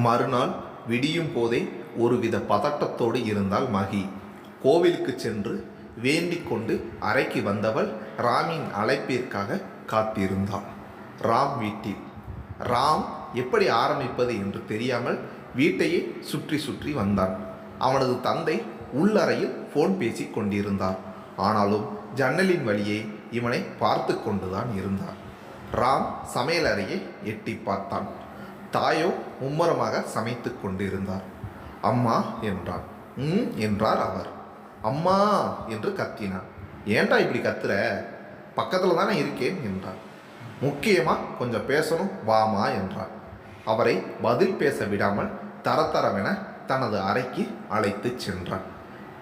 மறுநாள் விடியும் போதே ஒருவித பதட்டத்தோடு இருந்தாள் மகி. கோவிலுக்கு சென்று வேண்டிக் கொண்டு அறைக்கு வந்தவள் ராமின் அழைப்பிற்காக காத்திருந்தாள். ராம் வீட்டில். ராம் எப்படி ஆரம்பிப்பது என்று தெரியாமல் வீட்டையே சுற்றி சுற்றி வந்தான். அவனது தந்தை உள்ளறையில் போன் பேசி கொண்டிருந்தார். ஆனாலும் ஜன்னலின் வழியே இவனை பார்த்து கொண்டுதான் இருந்தார். ராம் சமையலறையை எட்டி பார்த்தான். தாயோ மும்முரமாக சமைத்து கொண்டிருந்தார். அம்மா என்றான். என்றார் அவர். அம்மா என்று கத்தினான். ஏன்டா இப்படி கத்துற? பக்கத்தில் தானே இருக்கேன் என்றார். முக்கியமாக கொஞ்சம் பேசணும் வாமா என்றார். அவரை பதில் பேச விடாமல் தரதரவென தனது அறைக்கு அழைத்து சென்றான்.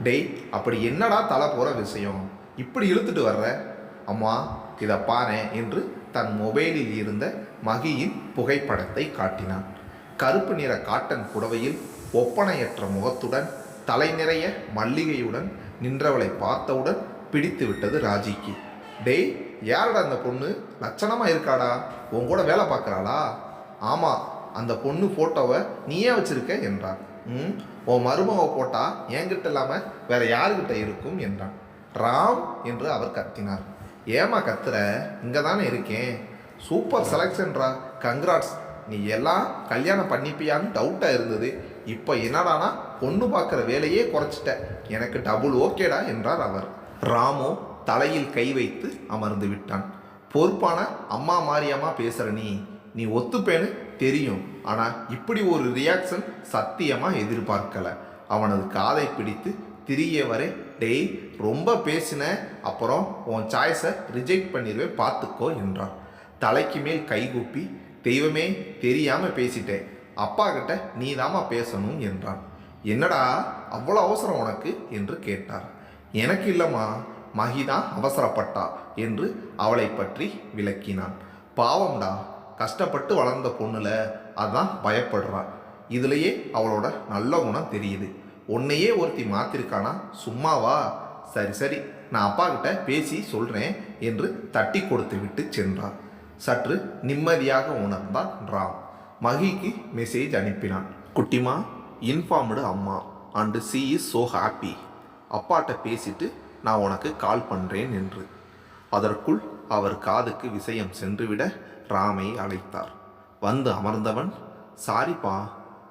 டேய், அப்படி என்னடா தலை போகிற விஷயம்? இப்படி இழுத்துட்டு வர்ற? அம்மா இதை பாரு என்று தன் மொபைலில் இருந்த மகியின் புகைப்படத்தை காட்டினான். கருப்பு நிற காட்டன் புடவையில் ஒப்பனையற்ற முகத்துடன் தலை நிறைய மல்லிகையுடன் நின்றவளை பார்த்தவுடன் பிடித்து விட்டது ராஜிக்கு. டேய், யாரடா அந்த பொண்ணு? லட்சணமாக இருக்காடா? உன் கூட வேலை பார்க்குறாளா? ஆமாம், அந்த பொண்ணு ஃபோட்டோவை நீயே வச்சிருக்க என்றான். உன் மருமக போட்டா என்கிட்ட இல்லாமல் வேற யாருக்கிட்ட இருக்கும் என்றான். ராம் என்று அவர் கத்தினார். ஏமா கத்துற? இங்கே தானே இருக்கேன். சூப்பர் செலக்ஷன்ரா, கங்க்ராட்ஸ். நீ எல்லாம் கல்யாணம் பண்ணிப்பியான்னு டவுட்டாக இருந்தது. இப்போ என்னடானா பொண்ணு பார்க்குற வேலையே குறைச்சிட்ட. எனக்கு டபுள் ஓகேடா என்றார் அவர். ராமோ தலையில் கை வைத்து அமர்ந்து விட்டான். பொறுப்பான அம்மா மாரியம்மா பேசுகிற நீ ஒத்துப்பேன்னு தெரியும். ஆனால் இப்படி ஒரு ரியாக்ஷன் சத்தியமாக எதிர்பார்க்கல. அவனது காதை பிடித்து திரியவரை, டேய் ரொம்ப பேசின, அப்புறம் உன் சாய்ஸை ரிஜெக்ட் பண்ணிடுவேன் பார்த்துக்கோ என்றான். தலைக்கு மேல் கைகூப்பி, தெய்வமே தெரியாமல் பேசிட்டேன், அப்பா கிட்ட நீ தாமா பேசணும் என்றான். என்னடா அவ்வளோ அவசரம் உனக்கு என்று கேட்டார். எனக்கு இல்லைம்மா, மகிதான் அவசரப்பட்டா என்று அவளை பற்றி விளக்கினான். பாவம்டா, கஷ்டப்பட்டு வளர்ந்த பொண்ணுல அதான் பயப்படுறா. இதுலேயே அவளோட நல்ல குணம் தெரியுது. உன்னையே ஒருத்தி மாத்திருக்கானா? சும்மாவா? சரி சரி, நான் அப்பா கிட்ட பேசி சொல்கிறேன் என்று தட்டி கொடுத்து விட்டு சென்றார். சற்று நிம்மதியாக உணர்ந்தான் ராம். மகிக்கு மெசேஜ் அனுப்பினான். குட்டிமா, இன்ஃபார்ம்டு அம்மா and C is so happy. அப்பாட்ட பேசிட்டு நான் உனக்கு கால் பண்ணுறேன் என்று. அதற்குள் அவர் காதுக்கு விஷயம் சென்றுவிட ராமை அழைத்தார். வந்து அமர்ந்தவன், சாரிப்பா,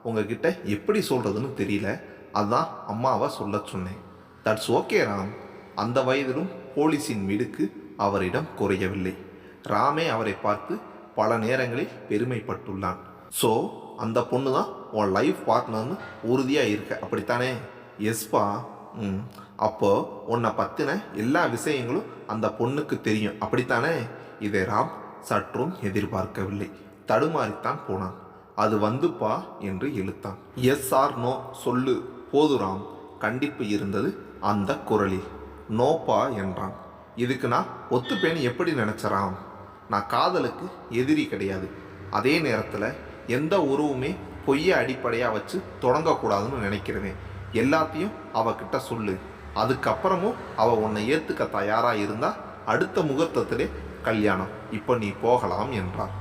உங்ககிட்ட எப்படி சொல்கிறதுன்னு தெரியல, அதான் அம்மாவை சொல்ல சொன்னேன். That's okay Ram. அந்த வயதிலும் போலீஸின் மிடுக்கு அவரிடம் குறையவில்லை. ராமே அவரை பார்த்து பல நேரங்களில் பெருமைப்பட்டுள்ளான். ஸோ அந்த பொண்ணு தான் உன் லைஃப் பார்ட்னர்னு உறுதியாக இருக்க, அப்படித்தானே? எஸ்பா. அப்போ உன்னை பற்றின எல்லா விஷயங்களும் அந்த பொண்ணுக்கு தெரியும், அப்படித்தானே? இதை ராம் சற்றும் எதிர்பார்க்கவில்லை. தடுமாறித்தான் போனான். அது வந்துப்பா என்று இழுத்தான். எஸ் ஆர் நோ சொல்லு போதுராம். கண்டிப்பு இருந்தது அந்த குரலில். நோப்பா என்றான். இதுக்கு நான் ஒத்துப்பேன்னு எப்படி நினச்சராம்? நான் காதலுக்கு எதிரி கிடையாது. அதே நேரத்தில் எந்த உறவுமே பொய்யை அடிப்படையாக வச்சு தொடங்கக்கூடாதுன்னு நினைக்கிறேன். எல்லாத்தையும் அவகிட்ட சொல்லு. அதுக்கப்புறமும் அவள் உன்னை ஏற்றுக்க தயாராக இருந்தால் அடுத்த முகூர்த்தத்திலே கல்யாணம். இப்போ நீ போகலாம் என்றார்.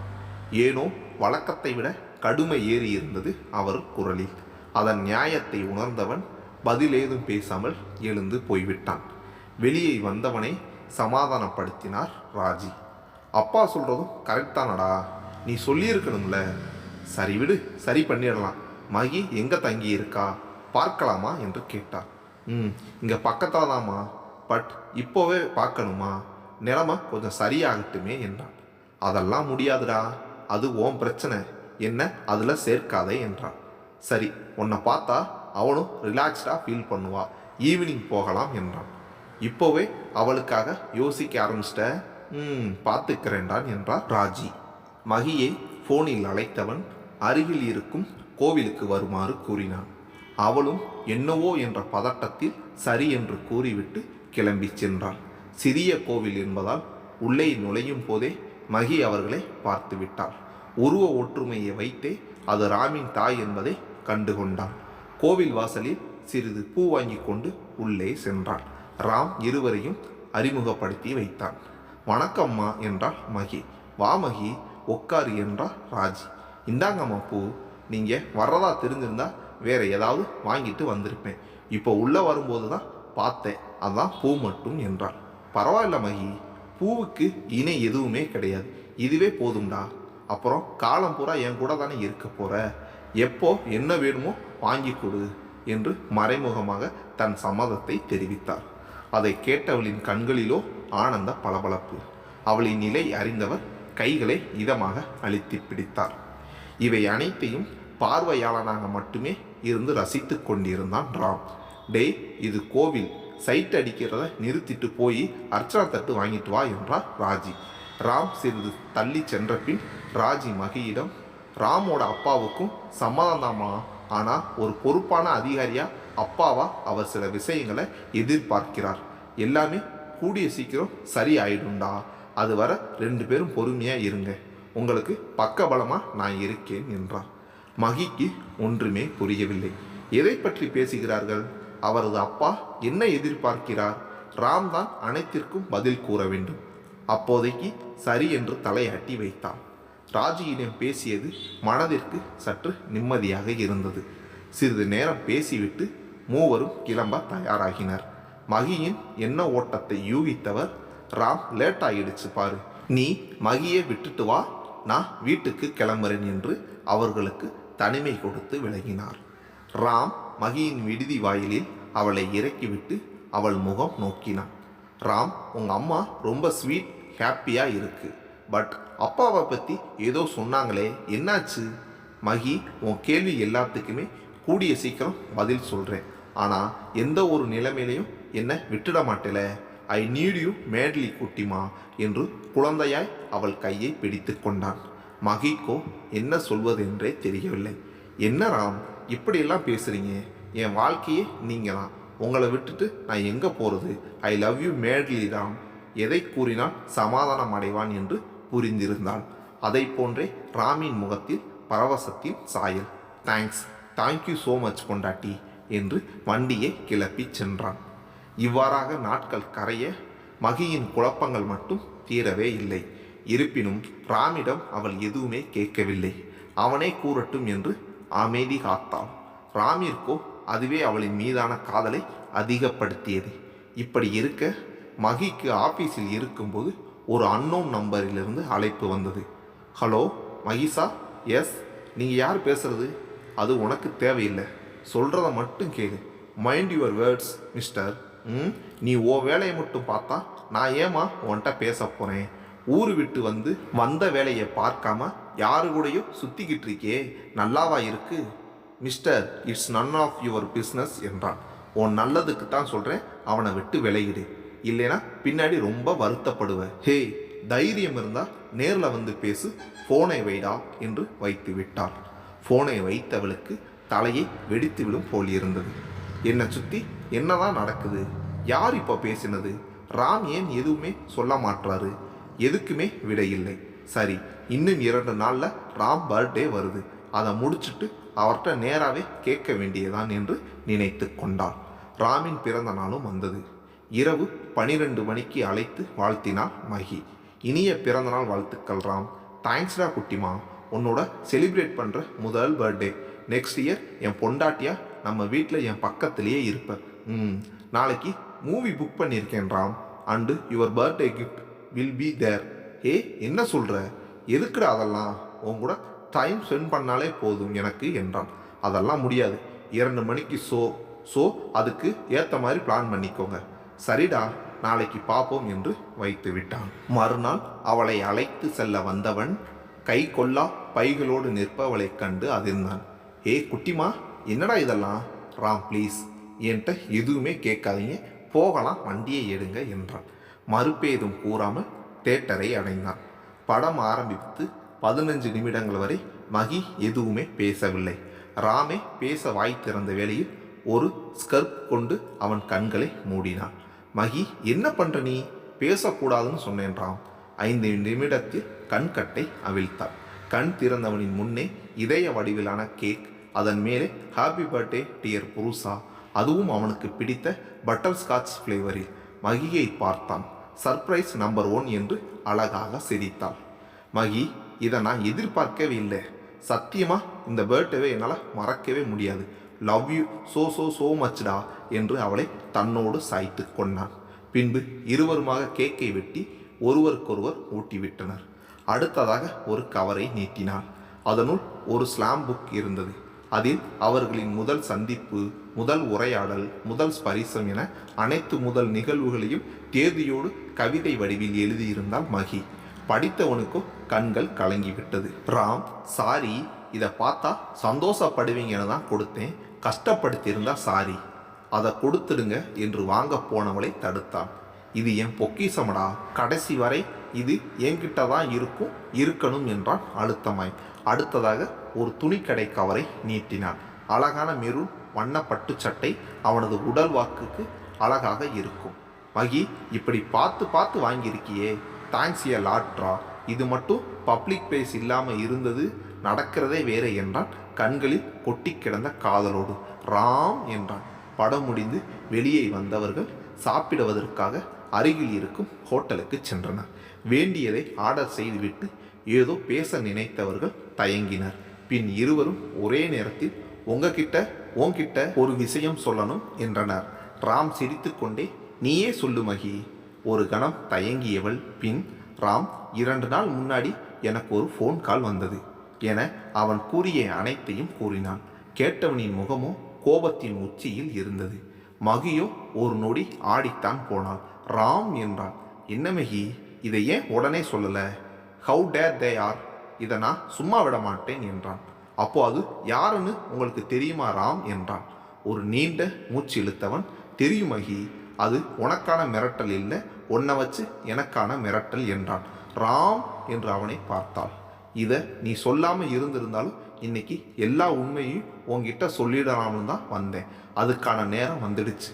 ஏனோ வழக்கத்தை விட கடுமை ஏறி இருந்தது அவர் குரலில். அதன் நியாயத்தை உணர்ந்தவன் பதிலேதும் பேசாமல் எழுந்து போய்விட்டான். வெளியே வந்தவனை சமாதானப்படுத்தினார் ராஜி. அப்பா சொல்கிறதும் கரெக்டானடா, நீ சொல்லியிருக்கணும்ல. சரி விடு, சரி பண்ணிடலாம். மகி எங்கே தங்கி இருக்கா, பார்க்கலாமா என்று கேட்டார். இங்கே பக்கத்தில் தாம்மா, பட் இப்போவே பார்க்கணுமா? நிலைமை கொஞ்சம் சரியாகட்டுமே என்றான். அதெல்லாம் முடியாதுடா, அது உன் பிரச்சனை, என்ன அதில் சேர்க்காதே என்றான். சரி, உன்னை பார்த்தா அவனும் ரிலாக்ஸ்டாக ஃபீல் பண்ணுவா, ஈவினிங் போகலாம் என்றான். இப்போவே அவளுக்காக யோசிக்க ஆரம்பிச்சிட்ட? பார்த்துக்கிறேன்டான் என்றார் ராஜி. மகியை ஃபோனில் அழைத்தவன் அருகில் இருக்கும் கோவிலுக்கு வருமாறு கூறினான். அவளும் என்னவோ என்ற பதட்டத்தில் சரி என்று கூறிவிட்டு கிளம்பி சென்றாள். சிறிய கோவில் என்பதால் உள்ளே நுழையும் போதே மகி அவர்களை பார்த்து விட்டாள். உருவ ஒற்றுமையை வைத்தே அது ராமின் தாய் என்பதை கண்டுகொண்டான். கோவில் வாசலில் சிறிது பூ வாங்கி கொண்டு உள்ளே சென்றான். ராம் இருவரையும் அறிமுகப்படுத்தி வைத்தான். வணக்கம்மா என்றாள் மகி. வா மகி, உட்காரு என்றார் ராஜி. இந்தாங்கம்மா பூ, நீங்கள் வர்றதா தெரிஞ்சிருந்தா வேற ஏதாவது வாங்கிட்டு வந்திருப்பேன். இப்போ உள்ளே வரும்போது தான் பார்த்தேன், அதான் பூ மட்டும் என்றாள். பரவாயில்ல மகி, பூவுக்கு இணை எதுவுமே கிடையாது, இதுவே போதும்டா. அப்புறம் காலம் பூரா என் கூட தானே இருக்க போற, எப்போ என்ன வேணுமோ வாங்கி கொடு என்று மறைமுகமாக தன் சம்மதத்தை தெரிவித்தார். அதை கேட்டவளின் கண்களிலோ ஆனந்த பளபளப்பு. அவளின் நிலை அறிந்தவர் கைகளை இதமாக அழுத்தி பிடித்தார். இவை அனைத்தையும் பார்வையாளனாக மட்டுமே இருந்து ரசித்து கொண்டிருந்தான் ராம். டேய், இது கோவில், சைட் அடிக்கிறத நிறுத்திட்டு போய் அர்ச்சனா தட்டு வாங்கிட்டு வா என்றார் ராஜி. ராம் சிறிது தள்ளி சென்ற பின் ராஜி மகியிடம், ராமோட அப்பாவுக்கும் சம்மதம்தாமா, ஆனால் ஒரு பொறுப்பான அதிகாரியா அப்பாவா அவர் சில விஷயங்களை எதிர்பார்க்கிறார். எல்லாமே கூடிய சீக்கிரம் சரி ஆயிடும்டா, அது வர 2 பேரும் பொறுமையா இருங்க, உங்களுக்கு பக்கபலமா நான் இருக்கேன் என்றார். மகிக்கு ஒன்றுமே புரியவில்லை. எதை பற்றி பேசுகிறார்கள்? அவரது அப்பா என்ன எதிர்பார்க்கிறார்? ராம் தான் அனைத்திற்கும் பதில் கூற வேண்டும். அப்போதைக்கு சரி என்று தலையாட்டி வைத்தான். ராஜியிடம் பேசியது மனதிற்கு சற்று நிம்மதியாக இருந்தது. சிறிது நேரம் பேசிவிட்டு மூவரும் கிளம்ப தயாராகினர். மகியின் எண்ண ஓட்டத்தை யூகித்தவர், ராம் லேட் ஆகிடுச்சு பாரு, நீ மகியை விட்டுட்டு வா, நான் வீட்டுக்கு கிளம்புறேன் என்று அவர்களுக்கு தனிமை கொடுத்து விலகினார். ராம் மகியின் விடுதி வாயிலில் அவளை இறக்கிவிட்டு அவள் முகம் நோக்கினான். ராம், உங்கள் அம்மா ரொம்ப ஸ்வீட் ஹாப்பியாக இருக்கு, பட் அப்பாவை பற்றி ஏதோ சொன்னாங்களே, என்னாச்சு? மகி, உன் கேள்வி எல்லாத்துக்குமே கூடிய சீக்கிரம் பதில் சொல்கிறேன், ஆனால் எந்த ஒரு நிலைமையிலையும் என்னை விட்டுட மாட்டேல. ஐ நீட் யூ மேட்லி குட்டிமா என்று குழந்தையாய் அவள் கையை பிடித்து கொண்டான். மகிக்கோ என்ன சொல்வதென்றே தெரியவில்லை. என்ன ராம், இப்படியெல்லாம் பேசுகிறீங்க? என் வாழ்க்கையே நீங்கள் தான், உங்களை விட்டுட்டு நான் எங்கே போகிறது? I love you madly Ram. எதை கூறினால் சமாதானம் அடைவான் என்று புரிந்திருந்தாள். அதை போன்றே ராமின் முகத்தில் பரவசத்தின் சாயல். தேங்க்யூ ஸோ மச் பொண்டாட்டி என்று வண்டியை கிளப்பி சென்றான். இவ்வாறாக நாட்கள் கரைய மகியின் குழப்பங்கள் மட்டும் தீரவே இல்லை. இருப்பினும் ராமிடம் அவள் எதுவுமே கேட்கவில்லை. அவனே கூறட்டும் என்று அமைதி காத்தாள். ராமிற்கோ அதுவே அவளின் மீதான காதலை அதிகப்படுத்தியது. இப்படி இருக்க மகிக்கு ஆஃபீஸில் இருக்கும்போது ஒரு அன்னோன் நம்பரிலிருந்து அழைப்பு வந்தது. ஹலோ மகிஷா, எஸ், நீங்கள் யார் பேசுகிறது? அது உனக்கு தேவையில்லை, சொல்கிறத மட்டும் கேளு. Mind your words mister. நீ ஓ வேலையை மட்டும் பார்த்தா நான் ஏமா உன்கிட்ட பேச போகிறேன்? ஊரு விட்டு வந்த வேலையை பார்க்காம யாரு கூடயோ சுற்றிக்கிட்டு இருக்கே, நல்லாவா இருக்கு? Mister, it's none of your business என்றான். உன் நல்லதுக்கு தான் சொல்கிறேன், அவனை விட்டு விலகிடு, இல்லைனா பின்னாடி ரொம்ப வருத்தப்படுவேன். ஹே, தைரியம் இருந்தால் நேரில் பேசு, ஃபோனை வைடா என்று வைத்து விட்டாள். ஃபோனை வைத்தவளுக்கு தலையை வெடித்துவிடும் போல் இருந்தது. என்னை சுற்றி என்னதான் நடக்குது? யார் இப்போ பேசினது? ராம் ஏன் எதுவுமே சொல்ல மாட்டாரு? எதுக்குமே விட இல்லை. சரி, இன்னும் 2 நாளில் ராம் பர்த்டே வருது, அதை முடிச்சுட்டு அவர்கிட்ட நேராகவே கேட்க வேண்டியதான் என்று நினைத்து கொண்டாள். ராமின் பிறந்த நாளும் வந்தது. இரவு 12 மணிக்கு அழைத்து வாழ்த்தினாள் மகி. இனிய பிறந்தநாள் வாழ்த்துக்கள் ராம். தேங்க்ஸ்டா குட்டிமா, உன்னோட செலிப்ரேட் பண்ணுற முதல் பர்த்டே. நெக்ஸ்ட் இயர் என் பொண்டாட்டியா நம்ம வீட்டில் என் பக்கத்திலேயே இருப்பேன். நாளைக்கு மூவி புக் பண்ணியிருக்கேன் Ram, and your birthday gift will be there. ஏ, என்ன சொல்கிற? எதுக்குடா அதெல்லாம்? உன் கூட டைம் ஸ்பெண்ட் பண்ணாலே போதும் எனக்கு என்றான். அதெல்லாம் முடியாது, 2 மணிக்கு ஸோ அதுக்கு ஏற்ற மாதிரி பிளான் பண்ணிக்கோங்க. சரிடா, நாளைக்கு பார்ப்போம் என்று வைத்து விட்டான். மறுநாள் அவளை அழைத்து செல்ல வந்தவன் கை கொள்ளா பைகளோடு நிற்பவளைக் கண்டு அதிர்ந்தான். ஏ குட்டிமா, என்னடா இதெல்லாம்? ராம் ப்ளீஸ், என்கிட்ட எதுவுமே கேட்காதீங்க, போகலாம், வண்டியை எடுங்க என்றான். மறுபேதும் கூறாமல் தேட்டரை அடைந்தான். படம் ஆரம்பித்து 15 நிமிடங்கள் வரை மகி எதுவுமே பேசவில்லை. ராமே பேச வாய் திறந்த வேளையில் ஒரு ஸ்கர்ப் கொண்டு அவன் கண்களை மூடினான். மகி, என்ன பண்ற நீ? பேசக்கூடாதுன்னு சொன்னேன் ராம். 5 நிமிடத்தில் கண்கட்டை அவிழ்த்தாள். கண் திறந்தவனின் முன்னே இதய வடிவிலான கேக், அதன் மேலே ஹாப்பி பர்த்டே டியர் புருஷா, அதுவும் அவனுக்கு பிடித்த பட்டர் ஸ்காட்ச் ஃப்ளேவரில். மகியை பார்த்தான். சர்ப்ரைஸ் நம்பர் 1 என்று அழகாக சிரித்தாள். மகி, இதை நான் எதிர்பார்க்கவே இல்லை. சத்தியமாக இந்த பர்த்டேவை என்னால் மறக்கவே முடியாது. லவ் யூ ஸோ மச்டா என்று அவளை தன்னோடு சாய்த்து கொண்டான். பின்பு இருவருமாக கேக்கை வெட்டி ஒருவருக்கொருவர் ஊட்டிவிட்டனர். அடுத்ததாக ஒரு கவரை நீட்டினாள். அதனுள் ஒரு ஸ்லாம் புக் இருந்தது. அதில் அவர்களின் முதல் சந்திப்பு, முதல் உரையாடல், முதல் ஸ்பரிசம் என அனைத்து முதல் நிகழ்வுகளையும் தேதியோடு கவிதை வடிவில் எழுதியிருந்தாள் மகி. படித்தவனுக்கோ கண்கள் கலங்கிவிட்டது. ராம், சாரி, இதை பார்த்தா சந்தோஷப்படுவீங்கன்னு தான் கொடுத்தேன், கஷ்டப்படுத்தியிருந்தா சாரி, அதை கொடுத்துடுங்க என்று வாங்க போனவளை தடுத்தான். இது என் பொக்கிசமடா, கடைசி வரை இது என்கிட்ட தான் இருக்கணும் என்றான் அழுத்தமாய். அடுத்ததாக ஒரு துணிக்கடை கவரை நீட்டினான். அழகான மெரூன் வண்ண பட்டு சட்டை அவனது உடல் வாக்குக்கு அழகாக இருக்கும். மகி, இப்படி பார்த்து வாங்கியிருக்கியே, தேங்க்ஸ் ஏ லாட்ரா. இது மட்டும் பப்ளிக் பிளேஸ் இல்லாமல் இருந்தது நடக்கிறதே வேற என்றான் கண்களில் கொட்டி கிடந்த காதலோடு. ராம் என்றான். படம் முடிந்து வெளியே வந்தவர்கள் சாப்பிடுவதற்காக அருகில் இருக்கும் ஹோட்டலுக்கு சென்றனர். வேண்டியதை ஆர்டர் செய்துவிட்டு ஏதோ பேச நினைத்தவர்கள் தயங்கினர். பின் இருவரும் ஒரே நேரத்தில் உன்கிட்ட ஒரு விஷயம் சொல்லணும் என்றனர். ராம் சிரித்து கொண்டே, நீயே சொல்லு மகி. ஒரு கணம் தயங்கியவள் பின், ராம், 2 நாள் முன்னாடி எனக்கு ஒரு ஃபோன் கால் வந்தது என அவன் கூறிய அனைத்தையும் கூறினான். கேட்டவனின் முகமோ கோபத்தின் உச்சியில் இருந்தது. மகியோ ஒரு நொடி ஆடித்தான் போனாள். ராம் என்றான். என்ன மகி, இதை ஏன் உடனே சொல்லலை? ஹவு டேர் தே ஆர், இதை நான் சும்மா விட மாட்டேன் என்றான். அப்போ அது யாருன்னு உங்களுக்கு தெரியுமா ராம் என்றான். ஒரு நீண்ட மூச்சு இழுத்தவன், தெரியும் மகி, அது உனக்கான மிரட்டல் இல்லை, உன்னை வச்சு எனக்கான மிரட்டல் என்றான். ராம் என்று அவனை பார்த்தாள். இதை நீ சொல்லாமல் இருந்திருந்தாலும் இன்னைக்கு எல்லா உண்மையும் உன்கிட்ட சொல்லிடலாம்னு தான் வந்தேன். அதுக்கான நேரம் வந்துடுச்சு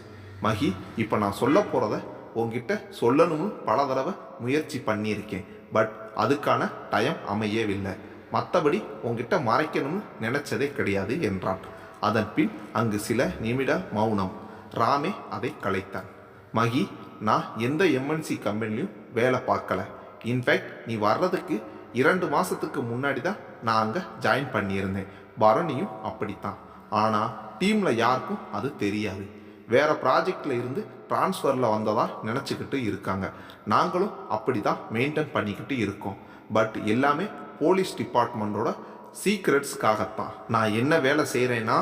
மகி. இப்போ நான் சொல்ல போகிறத உன்கிட்ட சொல்லணும்னு பல தடவை முயற்சி பண்ணியிருக்கேன். பட் அதுக்கான டைம் அமையவில்லை. மற்றபடி உன்கிட்ட மறைக்கணும்னு நினைச்சதே கிடையாது என்றான். அதன் பின் அங்கு சில நிமிட மௌனம். ராமே அதை கலைத்தான். மகி, நான் எந்த எம்என்சி கம்பெனிலையும் வேலை பார்க்கல. இன்ஃபேக்ட் நீ வர்றதுக்கு 2 மாதத்துக்கு முன்னாடி தான் நான் அங்கே ஜாயின் பண்ணியிருந்தேன். பரணியும் அப்படித்தான். ஆனால் டீமில் யாருக்கும் அது தெரியாது. வேறு ப்ராஜெக்டில் இருந்து ட்ரான்ஸ்ஃபரில் வந்ததா நினச்சிக்கிட்டு இருக்காங்க. நாங்களும் அப்படி தான் மெயின்டைன் பண்ணிக்கிட்டு இருக்கோம். பட் எல்லாமே போலீஸ் டிபார்ட்மெண்ட்டோட சீக்ரெட்ஸ்க்காகத்தான். நான் என்ன வேலை செய்கிறேன்னா